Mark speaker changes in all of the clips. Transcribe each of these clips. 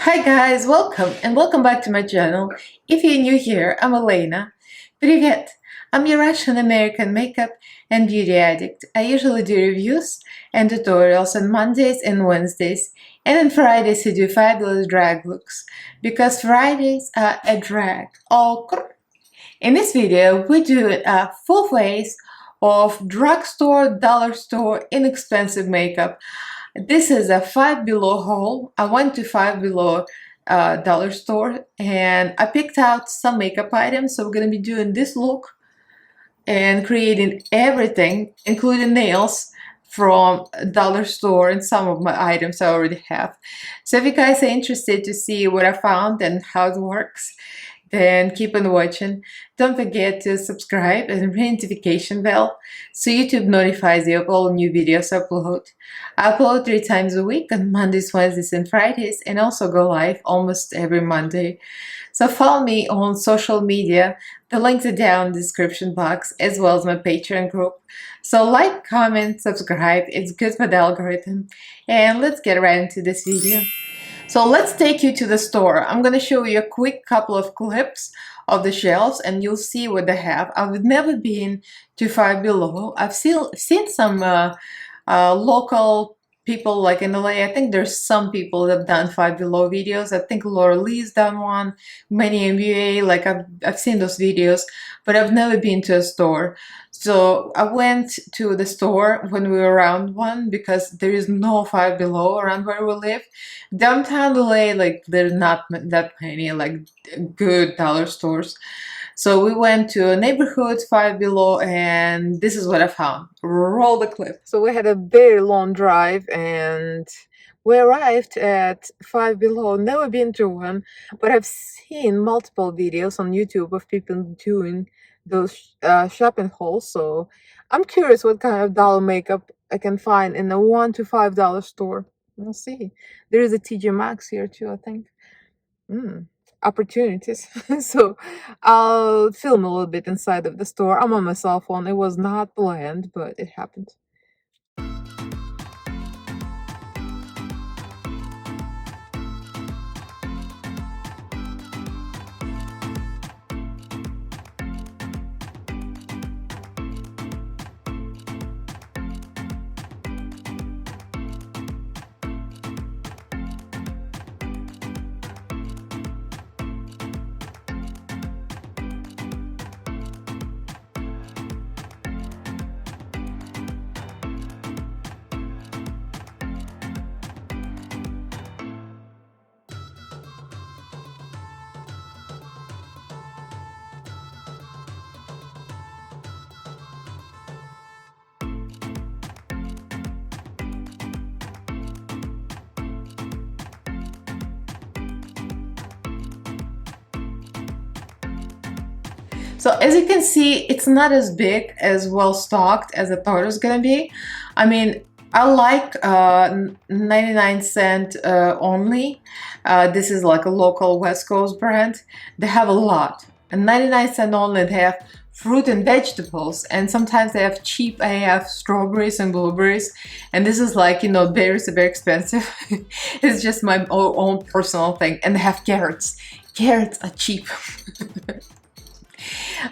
Speaker 1: Hi guys, welcome and welcome back to my channel. If you're new here, I'm Elaina. Привет! I'm your Russian American makeup and beauty addict. I usually do reviews and tutorials on Mondays and Wednesdays, and on Fridays I do fabulous drag looks because Fridays are a drag. In this video, we do a full face of drugstore, dollar store, inexpensive makeup. This is a Five Below haul. I went to Five Below dollar store and I picked out some makeup items. So we're gonna be doing this look and creating everything, including nails, from dollar store, and some of my items I already have. So if you guys are interested to see what I found and how it works, then keep on watching. Don't forget to subscribe and ring notification bell so YouTube notifies you of all new videos I upload. I upload 3 times a week on Mondays, Wednesdays, and Fridays, and also go live almost every Monday. So follow me on social media. The links are down in the description box, as well as my Patreon group. So like, comment, subscribe. It's good for the algorithm. And let's get right into this video. So let's take you to the store. I'm going to show you a quick couple of clips of the shelves and you'll see what they have. I've never been to Five Below. I've seen some local people like in LA. I think there's some people that have done Five Below videos. I think Laura Lee's done one, many MBA, like I've seen those videos, but I've never been to a store. So I went to the store when we were around one because there is no Five Below around where we live. Downtown LA, like there's not that many like good dollar stores. So we went to a neighborhood Five Below and this is what I found. Roll the clip. So we had a very long drive and we arrived at Five Below. Never been to one, but I've seen multiple videos on YouTube of people doing those shopping hauls. So I'm curious what kind of dollar makeup I can find in a $1 to $5 store. We'll see. There is a TJ Maxx here too, I think. Opportunities. So I'll film a little bit inside of the store. I'm on my cell phone. It was not planned, but it happened. So as you can see, it's not as big, as well stocked as I thought it was gonna be. I mean, I like 99 cent only. This is like a local West Coast brand. They have a lot. And 99 cent only, they have fruit and vegetables, and sometimes they have cheap AF strawberries and blueberries. And this is like, you know, berries are very expensive. It's just my own personal thing. And they have carrots. Carrots are cheap.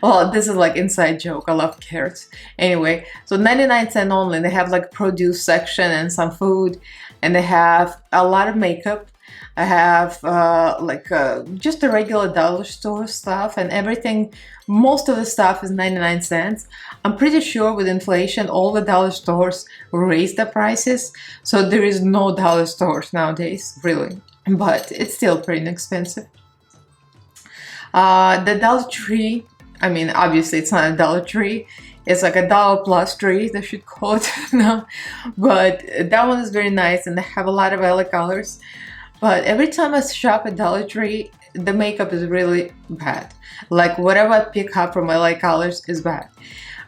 Speaker 1: Well, this is like inside joke. I love carrots. Anyway, so 99 cent only. They have like produce section and some food, and they have a lot of makeup. I have just a regular dollar store stuff and everything. Most of the stuff is 99 cents. I'm pretty sure with inflation, all the dollar stores raise the prices. So there is no dollar stores nowadays, really. But it's still pretty inexpensive. The Dollar Tree, I mean, obviously it's not a Dollar Tree. It's like a dollar plus tree, they should call it now. But that one is very nice and they have a lot of LA colors. But every time I shop at Dollar Tree, the makeup is really bad. Like whatever I pick up from LA colors is bad.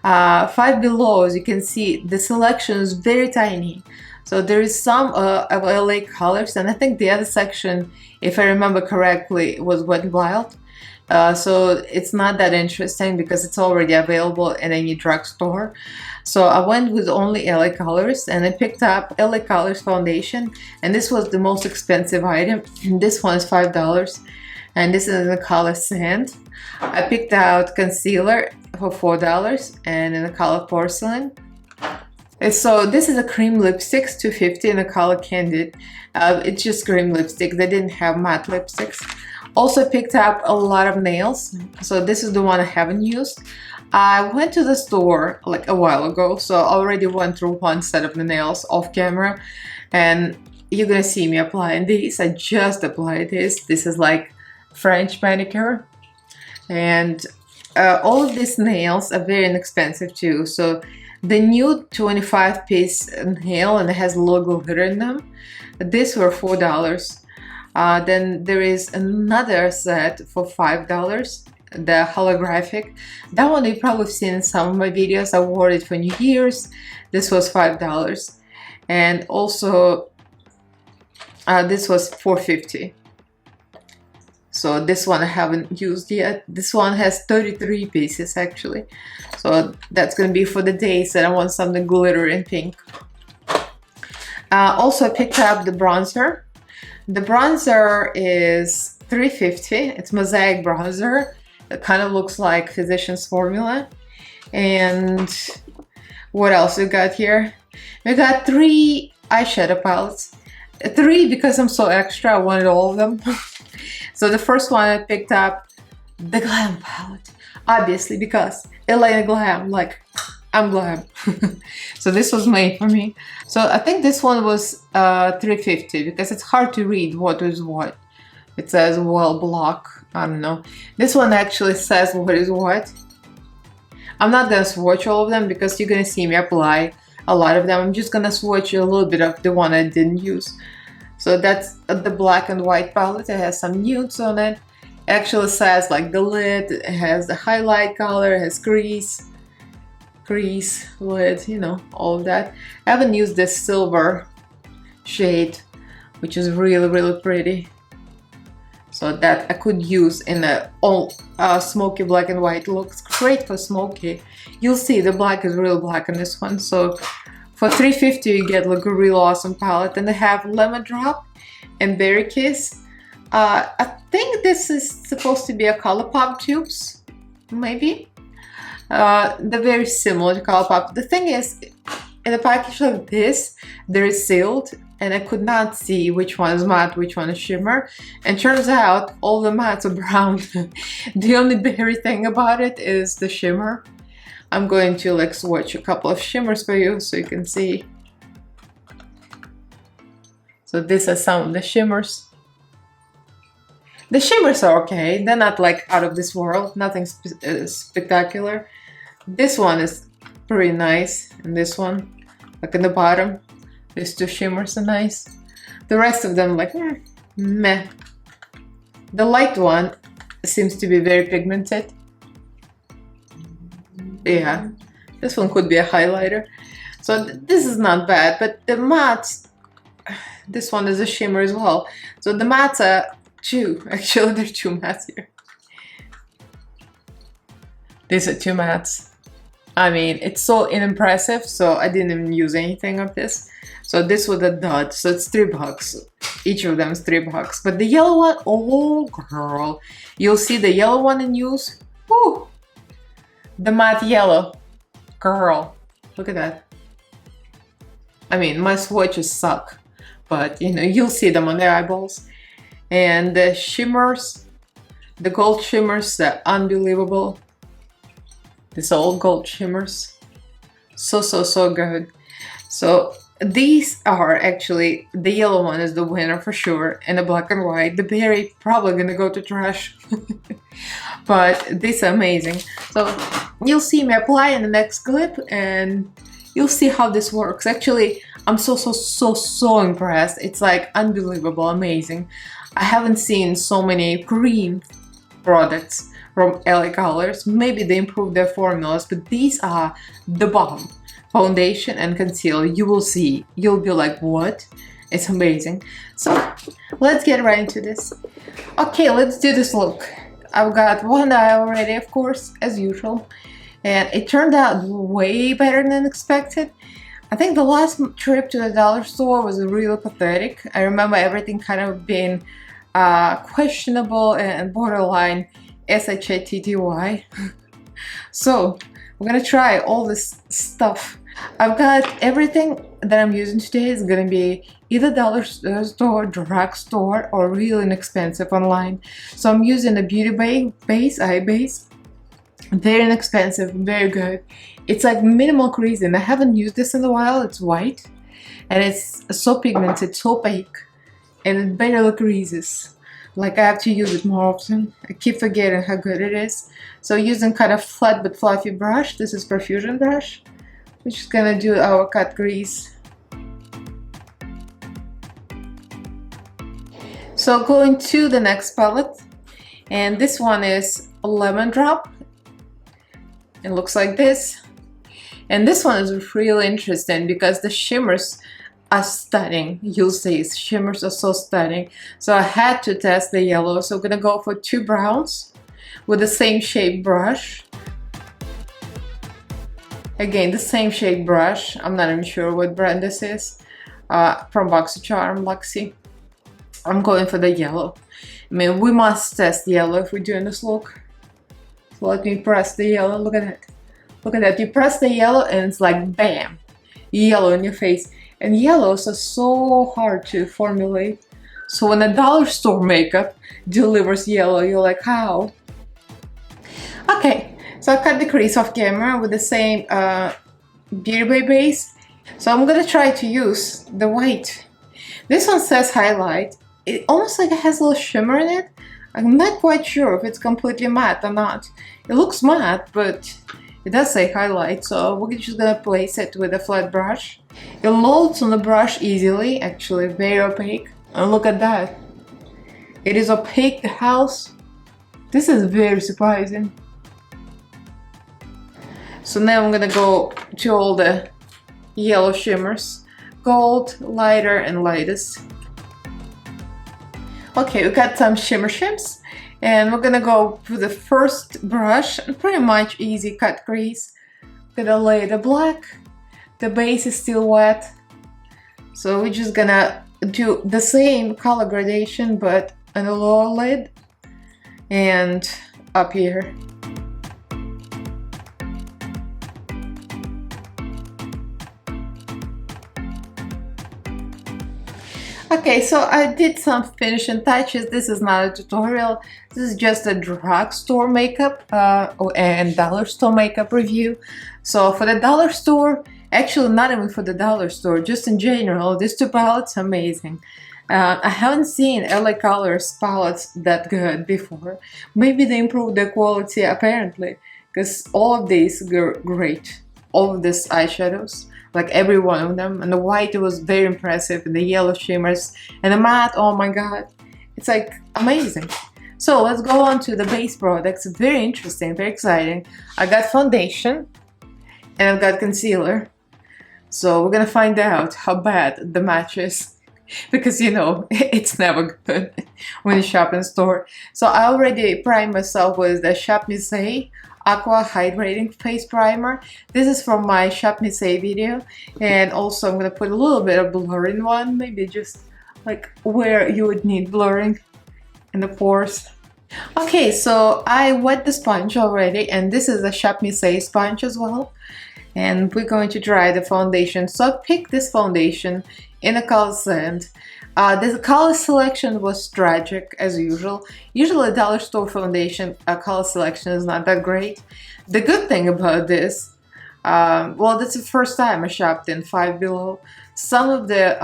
Speaker 1: Five Below, as you can see, the selection is very tiny. So there is some of LA colors, and I think the other section, if I remember correctly, was Wet n Wild. So it's not that interesting because it's already available in any drugstore. So I went with only LA Colors, and I picked up LA Colors foundation, and this was the most expensive item. This one is $5, and this is in the color Sand. I picked out concealer for $4 and in the color Porcelain. And so this is a cream lipstick, $2.50 in the color Candid. It's just cream lipstick. They didn't have matte lipsticks. Also picked up a lot of nails. So this is the one I haven't used. I went to the store like a while ago, so I already went through one set of the nails off camera, and you're gonna see me applying these. I just applied this. This is like French manicure, and all of these nails are very inexpensive too. So the new 25-piece nail, and it has a logo glitter in them. These were $4. Then there is another set for $5. The holographic. That one you've probably seen in some of my videos. I wore it for New Year's. This was $5. And also this was $4.50. So this one I haven't used yet. This one has 33 pieces actually. So that's gonna be for the days that I want something glitter and pink. Also I picked up the bronzer. The bronzer is $3.50. It's Mosaic bronzer. It kind of looks like Physicians Formula. And what else we got here? We got 3 eyeshadow palettes. 3 because I'm so extra, I wanted all of them. So the first one I picked up the Glam palette, obviously because Elaina Glam, like I'm Glam. So this was made for me. So I think this one was $3.50 because it's hard to read what is what. It says well block, I don't know. This one actually says what is what. I'm not gonna swatch all of them because you're gonna see me apply a lot of them. I'm just gonna swatch a little bit of the one I didn't use. So that's the black and white palette. It has some nudes on it. It actually says like the lid, it has the highlight color, it has crease, lid, you know, all of that. I haven't used this silver shade, which is really, really pretty. So that I could use in a all smoky black and white. Looks great for smoky. You'll see the black is real black in this one. So for $3.50 you get like a real awesome palette. And they have Lemon Drop and Berry Kiss. I think this is supposed to be a ColourPop tubes, maybe. They're very similar to ColourPop. The thing is, in a package like this, they're sealed, and I could not see which one is matte, which one is shimmer. And turns out all the mattes are brown. The only berry thing about it is the shimmer. I'm going to like swatch a couple of shimmers for you so you can see. So these are some of the shimmers. The shimmers are okay. They're not like out of this world. Nothing spectacular. This one is pretty nice, and this one, like in the bottom, these 2 shimmers are nice. The rest of them like meh. The light one seems to be very pigmented. Yeah, this one could be a highlighter. So this is not bad, but the mattes, this one is a shimmer as well. So the mattes are 2, actually there are 2 mattes here. These are 2 mattes. I mean, it's so unimpressive, so I didn't even use anything of this. So this was a dud, so it's $3. Each of them is $3. But the yellow one, oh girl. You'll see the yellow one in use. Woo! The matte yellow. Girl, look at that. I mean, my swatches suck, but you know, you'll see them on their eyeballs. And the shimmers, the gold shimmers, they're unbelievable. These all gold shimmers. So good. So these are actually, the yellow one is the winner for sure, and the black and white. The berry probably gonna go to trash. But these are amazing. So you'll see me apply in the next clip and you'll see how this works. Actually, I'm so impressed. It's like unbelievable, amazing. I haven't seen so many cream products from LA Colors. Maybe they improved their formulas, but these are the bomb. Foundation and concealer, you will see. You'll be like, what? It's amazing. So let's get right into this. Okay, let's do this look. I've got one eye already, of course, as usual, and it turned out way better than expected. I think the last trip to the dollar store was really pathetic. I remember everything kind of being questionable and borderline SHATTY. So we're gonna try all this stuff. I've got everything that I'm using today is gonna be either dollar store, drugstore, or really inexpensive online. So I'm using a beauty eye base. Very inexpensive, very good. It's like minimal creasing. I haven't used this in a while. It's white and it's so pigmented, so opaque, and it barely creases. Like I have to use it more often. I keep forgetting how good it is. So using kind of flat but fluffy brush. This is Perfusion brush, which is gonna do our cut crease. So going to the next palette, and this one is Lemon Drop. It looks like this. And this one is really interesting because the shimmers are stunning. You'll see shimmers are so stunning. So I had to test the yellow. So I'm gonna go for 2 browns with the same shape brush. Again, the same shape brush. I'm not even sure what brand this is. From BoxyCharm, Luxie. I'm going for the yellow. I mean, we must test yellow if we're doing this look. So let me press the yellow. Look at that. Look at that. You press the yellow and it's like bam, yellow in your face. And yellows are so hard to formulate. So when a dollar store makeup delivers yellow, you're like, how? Okay, so I cut the crease off camera with the same Beauty Bay base. So I'm gonna try to use the white. This one says highlight. It almost like it has a little shimmer in it. I'm not quite sure if it's completely matte or not. It looks matte, but it does say highlight, so we're just gonna place it with a flat brush. It loads on the brush easily, actually very opaque. And look at that. It is opaque, the house. This is very surprising. So now I'm gonna go to all the yellow shimmers. Gold, lighter, and lightest. Okay, we got some shimmer shims. And we're gonna go for the first brush, pretty much easy cut crease. Gonna lay the black. The base is still wet. So we're just gonna do the same color gradation, but on the lower lid and up here. Okay, so I did some finishing touches. This is not a tutorial. This is just a drugstore makeup and dollar store makeup review. So for the dollar store, actually not even for the dollar store, just in general, these 2 palettes are amazing. I haven't seen LA Colors palettes that good before. Maybe they improved the quality apparently, because all of these are great. All of these eyeshadows. Like every one of them, and the white was very impressive, and the yellow shimmers, and the matte, oh my god, it's like amazing. So let's go on to the base products. Very interesting, very exciting. I got foundation and I've got concealer, so we're gonna find out how bad the match is, because you know it's never good when you shop in store. So I already primed myself with the Shop Me Say Aqua Hydrating Face Primer. This is from my Shop Me Say video, and also I'm gonna put a little bit of blurring one, maybe just like where you would need blurring in the pores. Okay, so I wet the sponge already, and this is a Shop Me Say sponge as well, and we're going to dry the foundation. So I picked this foundation in a color sand. The color selection was tragic as usual. Usually dollar store foundation color selection is not that great. The good thing about this, well, that's the first time I shopped in Five Below. Some of the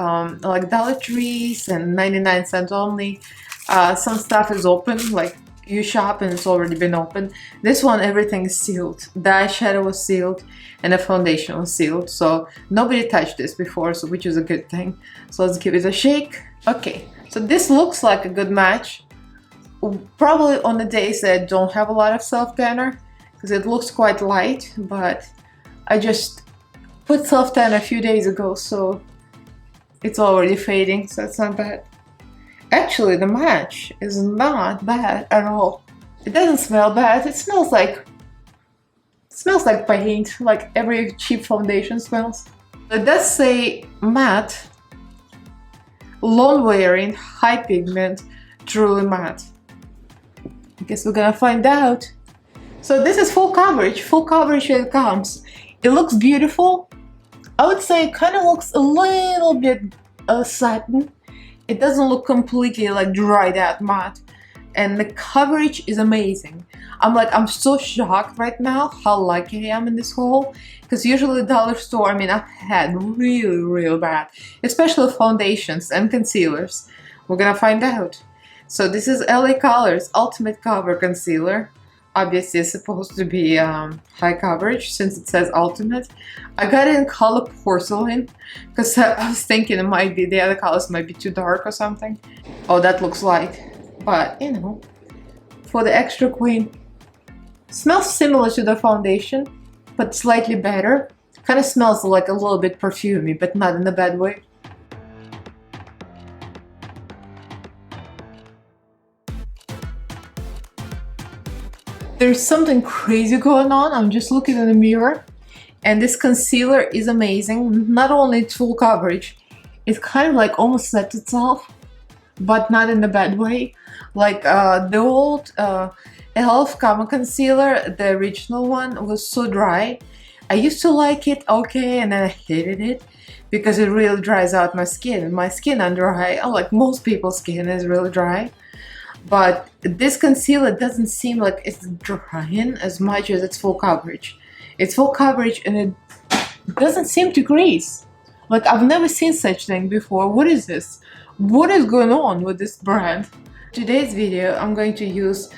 Speaker 1: like Dollar Trees and 99 cents only, some stuff is open, like you shop and it's already been open. This one, everything is sealed. The eyeshadow was sealed and the foundation was sealed, so nobody touched this before, so which is a good thing. So let's give it a shake. Okay, so this looks like a good match. Probably on the days that I don't have a lot of self-tanner, because it looks quite light, but I just put self-tanner a few days ago, so it's already fading, so it's not bad. Actually, the match is not bad at all. It doesn't smell bad. It smells like paint, like every cheap foundation smells. It does say matte, long wearing, high pigment, truly matte. I guess we're gonna find out. So this is full coverage when it comes. It looks beautiful. I would say it kind of looks a little bit satin. It doesn't look completely like dried out matte. And the coverage is amazing. I'm so shocked right now how lucky I am in this haul. Because usually dollar store, I mean, I've had really bad. Especially foundations and concealers. We're gonna find out. So this is LA Colors Ultimate Cover Concealer. Obviously it's supposed to be high coverage since it says ultimate. I got it in color porcelain because I was thinking it might be, the other colors might be too dark or something. Oh, that looks light. But, you know, for the extra queen. Smells similar to the foundation, but slightly better. Kind of smells like a little bit perfumey, but not in a bad way. There's something crazy going on. I'm just looking in the mirror, and this concealer is amazing. Not only its full coverage, it kind of like almost sets itself, but not in a bad way. Like the old e.l.f. Common Concealer, the original one, was so dry. I used to like it, okay, and then I hated it because it really dries out my skin. My skin under eye, like most people's skin, is really dry. But this concealer doesn't seem like it's drying as much as its full coverage. It's full coverage and it doesn't seem to grease. Like, I've never seen such thing before. What is this? What is going on with this brand? Today's video, I'm going to use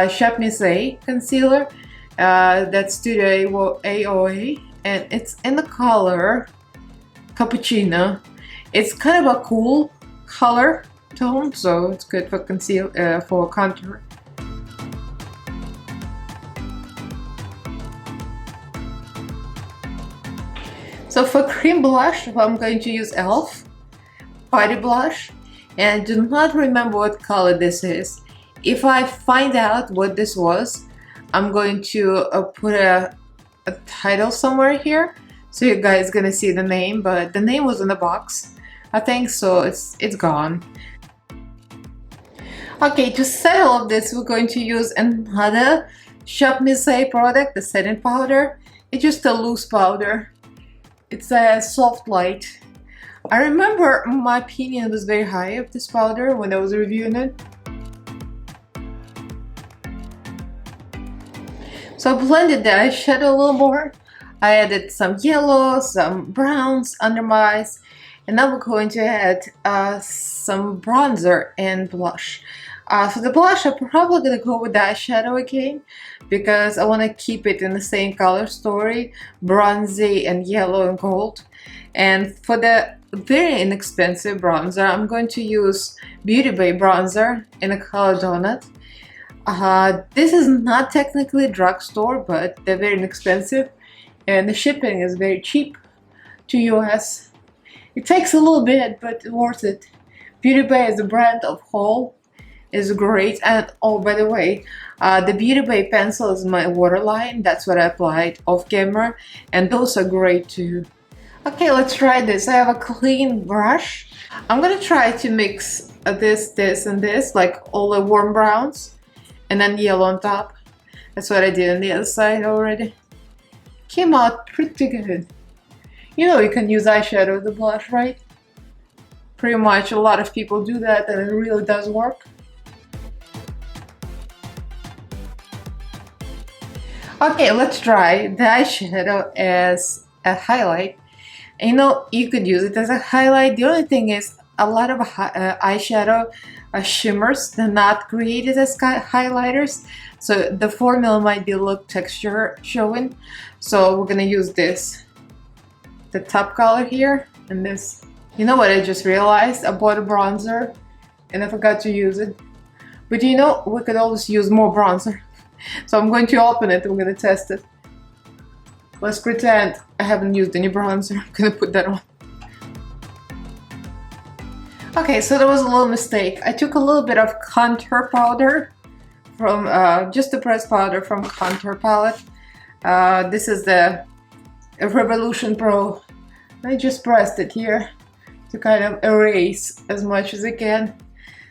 Speaker 1: Shop Miss A concealer. That's Studio AOA, and it's in the color Cappuccino. It's kind of a cool color tone, so it's good for for contour. So for cream blush, I'm going to use e.l.f. Body Blush, and I do not remember what color this is. If I find out what this was, I'm going to put a title somewhere here, so you guys gonna see the name. But the name was in the box, I think, so it's gone. Okay, to set all of this, we're going to use another Shop Miss A product, the setting powder. It's just a loose powder. It's a soft light. I remember my opinion was very high of this powder when I was reviewing it. So I blended the eyeshadow a little more. I added some yellow, some browns under my eyes, and now we're going to add some bronzer and blush. For the blush, I'm probably going to go with the eyeshadow again because I want to keep it in the same color story, bronzy and yellow and gold. And for the very inexpensive bronzer, I'm going to use Beauty Bay bronzer in the color Donut. This is not technically drugstore, but they're very inexpensive, and the shipping is very cheap to US. It takes a little bit, but it's worth it. Beauty Bay is a brand of whole, is great. And oh, by the way, the Beauty Bay pencil is my waterline. That's what I applied off camera, and those are great too. Okay, let's try this. I have a clean brush. I'm gonna try to mix this, and this, like all the warm browns, and then yellow on top. That's what I did on the other side already. Came out pretty good. You know you can use eyeshadow with the blush, right? Pretty much a lot of people do that, and it really does work. Okay, let's try the eyeshadow as a highlight. You know, you could use it as a highlight. The only thing is, a lot of eyeshadow shimmers, they're not created as highlighters, so the formula might be a little texture showing. So we're gonna use this, the top color here, and this. You know what I just realized? I bought a bronzer and I forgot to use it. But you know, we could always use more bronzer. So I'm going to open it and we're gonna test it. Let's pretend I haven't used any bronzer. I'm gonna put that on. Okay, so there was a little mistake. I took a little bit of contour powder from just a pressed powder from Contour palette. This is the Revolution Pro. I just pressed it here to kind of erase as much as I can.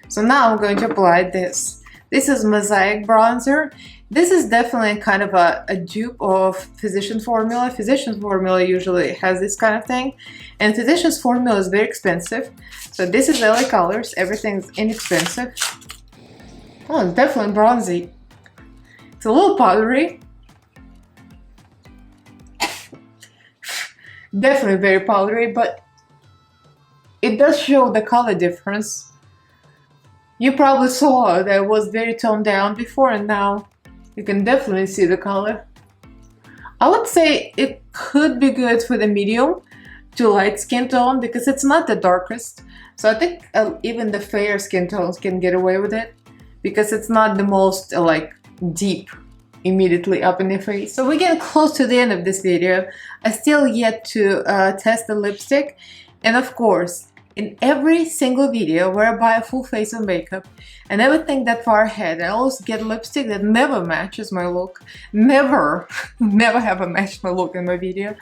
Speaker 1: So now I'm going to apply this. This is Mosaic Bronzer. This is definitely kind of a dupe of Physicians Formula. Physicians Formula usually has this kind of thing, and Physicians Formula is very expensive. So this is LA Colors. Everything's inexpensive. Oh, it's definitely bronzy. It's a little powdery. Definitely very powdery, but it does show the color difference. You probably saw that it was very toned down before, and now you can definitely see the color. I would say it could be good for the medium to light skin tone because it's not the darkest. So I think even the fair skin tones can get away with it because it's not the most like deep immediately up in the face. So we're getting close to the end of this video. I still yet to test the lipstick, and of course in every single video where I buy a full face of makeup, I never think that far ahead. I always get lipstick that never matches my look. Never have I matched my look in my video.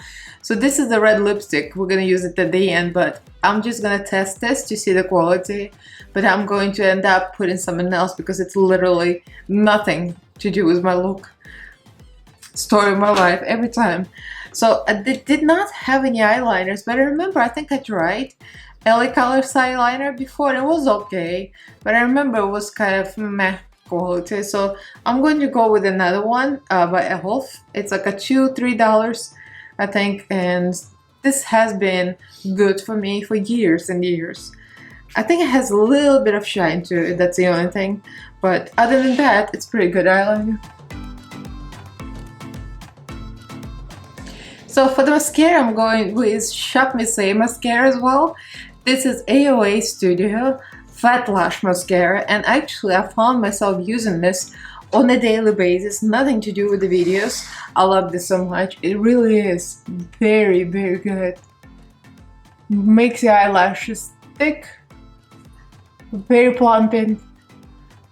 Speaker 1: So this is the red lipstick. We're gonna use it at the end, but I'm just gonna test this to see the quality. But I'm going to end up putting something else because it's literally nothing to do with my look. Story of my life every time. So I did not have any eyeliners, but I remember I think I tried LA Colors eyeliner before. It was okay, but I remember it was kind of meh quality. So I'm going to go with another one by Elf. It's like a $2-3 I think, and this has been good for me for years and years. I think it has a little bit of shine to it, that's the only thing, but other than that it's pretty good eyeliner. So for the mascara, I'm going with Shop Missy mascara as well. This is AOA Studio Fat Lash Mascara, and actually I found myself using this on a daily basis, nothing to do with the videos. I love this so much. It really is very, very good. Makes your eyelashes thick, very plumping.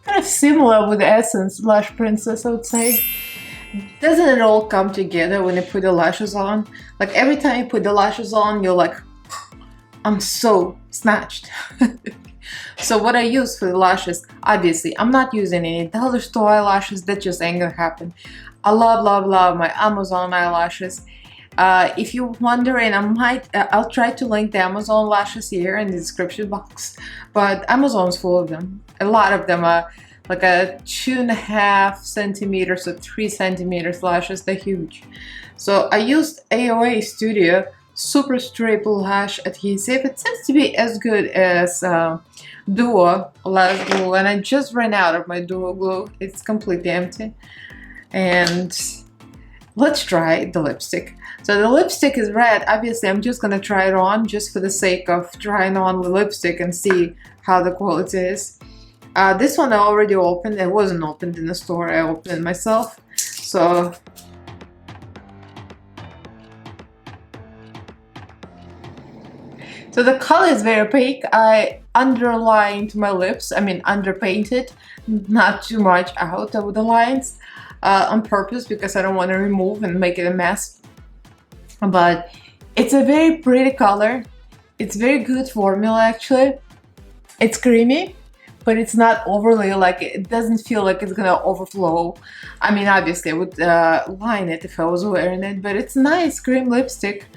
Speaker 1: Kind of similar with Essence Lash Princess, I would say. Doesn't it all come together when you put the lashes on? Like every time you put the lashes on, you're like, I'm so snatched. So what I use for the lashes, obviously, I'm not using any dollar store eyelashes. That just ain't gonna happen. I love, love, love my Amazon eyelashes. If you're wondering, I'll try to link the Amazon lashes here in the description box. But Amazon's full of them. A lot of them are like a 2.5 centimeters or 3 centimeters lashes. They're huge. So I used AOA Studio Super Staple Lash Adhesive. It seems to be as good as Duo Lash Glue, and I just ran out of my Duo Glue. It's completely empty. And let's try the lipstick. So the lipstick is red. Obviously, I'm just gonna try it on just for the sake of trying on the lipstick and see how the quality is. This one I already opened. It wasn't opened in the store. I opened it myself. So the color is very opaque. I underlined my lips. I mean, underpainted, not too much out of the lines on purpose because I don't want to remove and make it a mess. But it's a very pretty color. It's very good formula actually. It's creamy, but it's not overly like, it doesn't feel like it's gonna overflow. I mean, obviously I would line it if I was wearing it, but it's nice cream lipstick.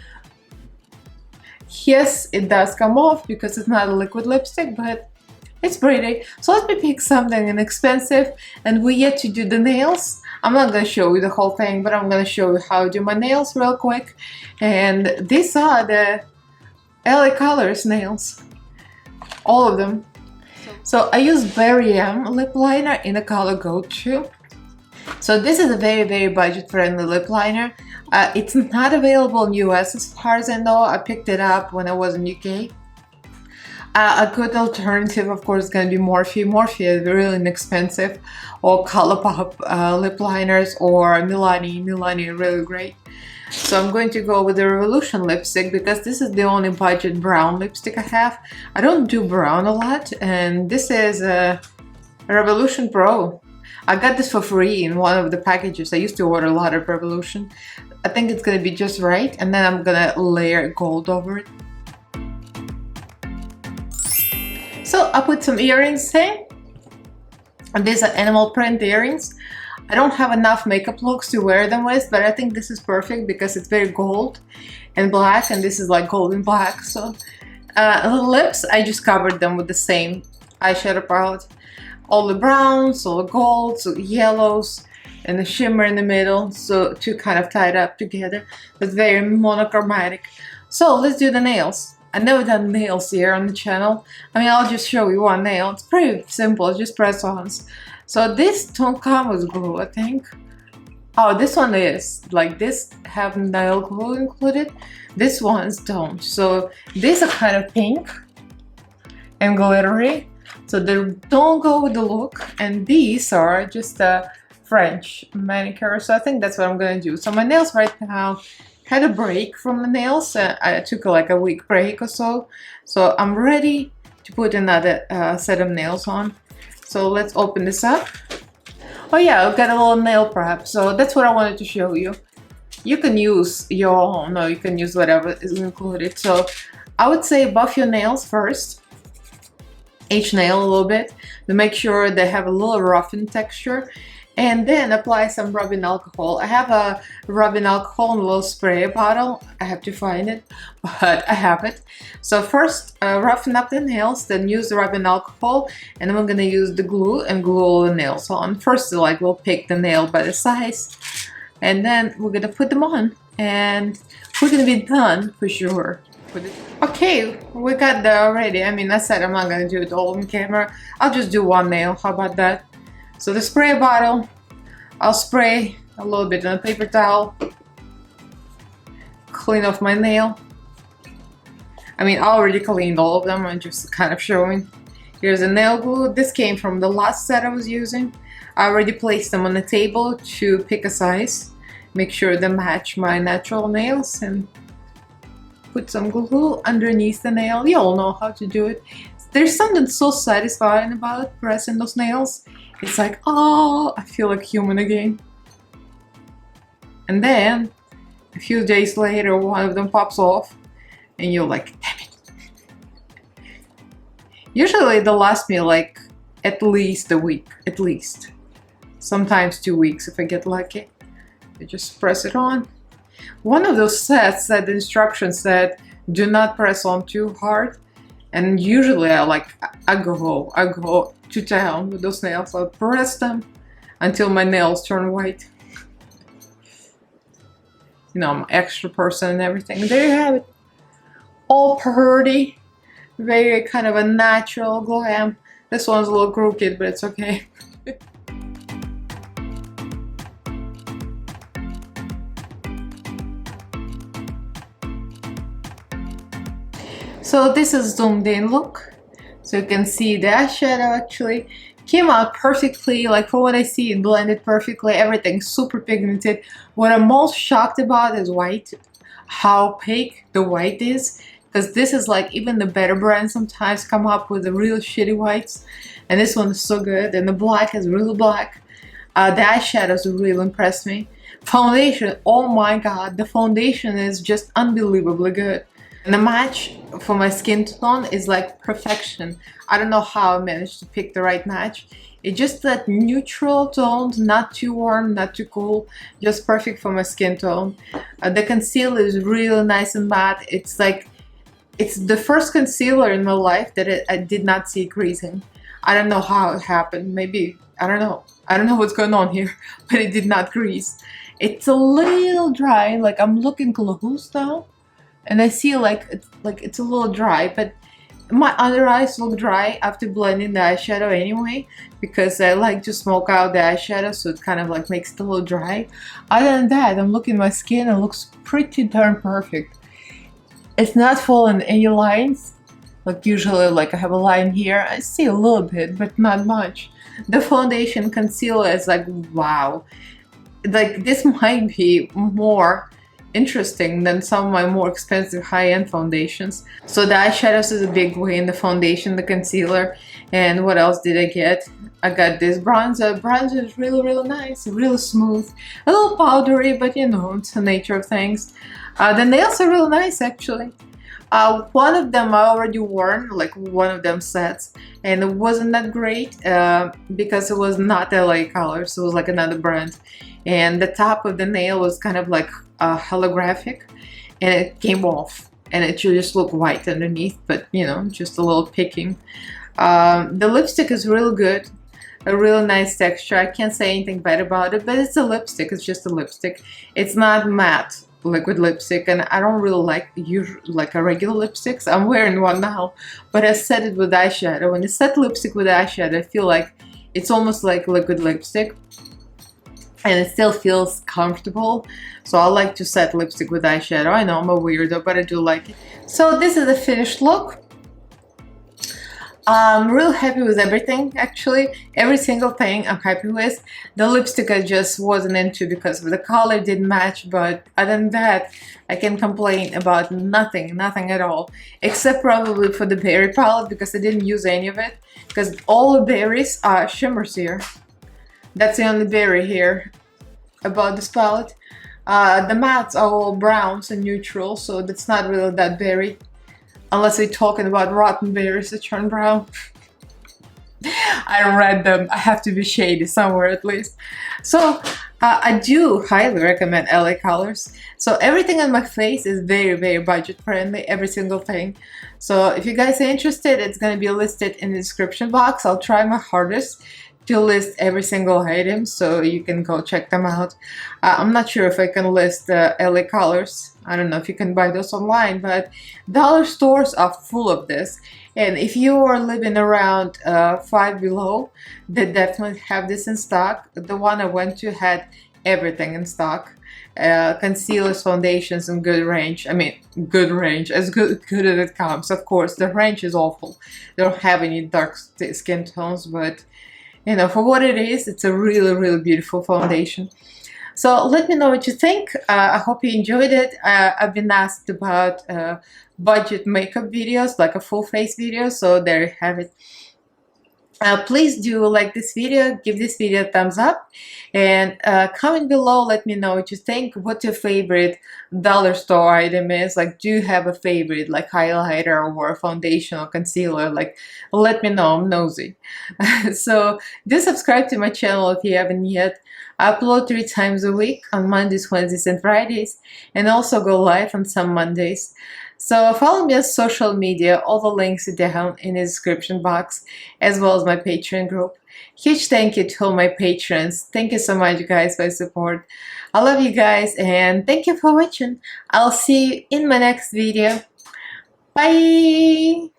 Speaker 1: Yes, it does come off because it's not a liquid lipstick, but it's pretty. So let me pick something inexpensive, and we yet to do the nails. I'm not gonna show you the whole thing, but I'm gonna show you how I do my nails real quick. And these are the LA Colors nails, all of them. So I use Berry M lip liner in the color Goat Shoe. So this is a very, very budget-friendly lip liner. It's not available in US as far as I know. I picked it up when I was in UK. A good alternative, of course, is going to be Morphe. Morphe is really inexpensive, or Colourpop lip liners, or Milani. Milani is really great. So I'm going to go with the Revolution lipstick because this is the only budget brown lipstick I have. I don't do brown a lot, and this is a Revolution Pro. I got this for free in one of the packages. I used to order a lot of Revolution. I think it's gonna be just right, and then I'm gonna layer gold over it. So I put some earrings in, and these are animal print earrings. I don't have enough makeup looks to wear them with, but I think this is perfect because it's very gold and black, and this is like gold and black. So the lips, I just covered them with the same eyeshadow palette. All the browns, all the golds, all the yellows, and the shimmer in the middle, so to kind of tie it up together. It's very monochromatic. So let's do the nails. I've never done nails here on the channel. I mean, I'll just show you one nail. It's pretty simple, it's just press-ons. So this don't come with glue, I think. Oh, this one is. Like this have nail glue included. This ones don't. So these are kind of pink and glittery. So they don't go with the look. And these are just a French manicure. So I think that's what I'm gonna do. So my nails right now had a break from the nails. I took like a week break or so. So I'm ready to put another set of nails on. So let's open this up. Oh yeah, I've got a little nail prep. So that's what I wanted to show you. You can use your own, or you can use whatever is included. So I would say buff your nails first. Each nail a little bit to make sure they have a little roughened texture. And then apply some rubbing alcohol. I have a rubbing alcohol in a little spray bottle. I have to find it, but I have it. So first roughen up the nails, then use the rubbing alcohol, and then we're gonna use the glue and glue all the nails on. First, like we'll pick the nail by the size, and then we're gonna put them on, and we're gonna be done for sure. Okay, we got that already. I mean, I said I'm not gonna do it all on camera. I'll just do one nail. How about that? So the spray bottle, I'll spray a little bit on a paper towel, clean off my nail. I mean, I already cleaned all of them, I'm just kind of showing. Here's a nail glue. This came from the last set I was using. I already placed them on the table to pick a size, make sure they match my natural nails, and put some glue underneath the nail. You all know how to do it. There's something so satisfying about pressing those nails. It's like, oh, I feel like human again. And then, a few days later, one of them pops off, and you're like, damn it. Usually they last me like at least a week, at least. Sometimes 2 weeks if I get lucky. I just press it on. One of those sets said, the instructions said, do not press on too hard. And usually I go to town with those nails. I'll press them until my nails turn white. You know, I'm an extra person and everything. There you have it. All pretty. Very kind of a natural glam. This one's a little crooked, but it's okay. So this is zoomed in look. So you can see the eyeshadow actually came out perfectly. Like from what I see, it blended perfectly. Everything's super pigmented. What I'm most shocked about is white. How opaque the white is. Because this is like, even the better brands sometimes come up with the real shitty whites. And this one is so good. And the black is really black. The eyeshadows really impressed me. Foundation, oh my god. The foundation is just unbelievably good. And the match for my skin tone is like perfection. I don't know how I managed to pick the right match. It's just that neutral tone, not too warm, not too cool, just perfect for my skin tone. The concealer is really nice and matte. It's like, it's the first concealer in my life that I did not see creasing. I don't know how it happened. Maybe, I don't know. I don't know what's going on here, but it did not crease. It's a little dry, like I'm looking close now. And I see like it's a little dry, but my under eyes look dry after blending the eyeshadow anyway, because I like to smoke out the eyeshadow, so it kind of like makes it a little dry. Other than that, I'm looking at my skin and it looks pretty darn perfect. It's not falling any lines. Like usually, like I have a line here, I see a little bit, but not much. The foundation concealer is like, wow. Like this might be more interesting than some of my more expensive high-end foundations. So the eyeshadows is a big way in the foundation, the concealer, And what else did I get? I got this bronzer. Bronzer is really nice, really smooth, a little powdery, but you know, it's the nature of things. The nails are really nice actually. One of them I already worn, like one of them sets, and it wasn't that great because it was not LA Colors, so it was like another brand. And the top of the nail was kind of like holographic, and it came off, and it should just look white underneath, but you know, just a little picking. The lipstick is real good, a real nice texture. I can't say anything bad about it, but it's a lipstick. It's just a lipstick. It's not matte liquid lipstick, and I don't really like a regular lipsticks. I'm wearing one now, but I set it with eyeshadow. When you set lipstick with eyeshadow, I feel like it's almost like liquid lipstick, and it still feels comfortable. So I like to set lipstick with eyeshadow. I know I'm a weirdo, but I do like it. So this is the finished look. I'm real happy with everything, actually. Every single thing I'm happy with. The lipstick I just wasn't into because of the color didn't match, but other than that, I can complain about nothing at all. Except probably for the berry palette, because I didn't use any of it. Because all the berries are shimmers here. That's the only berry here about this palette. The mattes are all browns and neutral, so that's not really that berry. Unless we're talking about rotten berries that turn brown. I read them. I have to be shady somewhere at least. So I do highly recommend LA Colors. So everything on my face is very budget friendly, every single thing. So if you guys are interested, it's going to be listed in the description box. I'll try my hardest to list every single item, so you can go check them out. I'm not sure if I can list LA Colors. I don't know if you can buy those online, but dollar stores are full of this. And if you are living around 5 below, they definitely have this in stock. The one I went to had everything in stock. Concealers, foundations in good range. I mean, good range, as good as it comes. Of course, the range is awful. They don't have any dark skin tones, but you know, for what it is, it's a really beautiful foundation. So let me know what you think. I hope you enjoyed it. I've been asked about budget makeup videos, like a full face video, so there you have it. Please do like this video, give this video a thumbs up, and comment below, let me know what you think. What your favorite dollar store item is. Like, do you have a favorite, like highlighter or foundation or concealer? Like, let me know, I'm nosy. So do subscribe to my channel if you haven't yet. I upload 3 times a week, on Mondays, Wednesdays, and Fridays, and also go live on some Mondays. So follow me on social media. All the links are down in the description box, as well as my Patreon group. Huge thank you to all my patrons. Thank you so much, guys, for your support. I love you guys, and thank you for watching. I'll see you in my next video. Bye!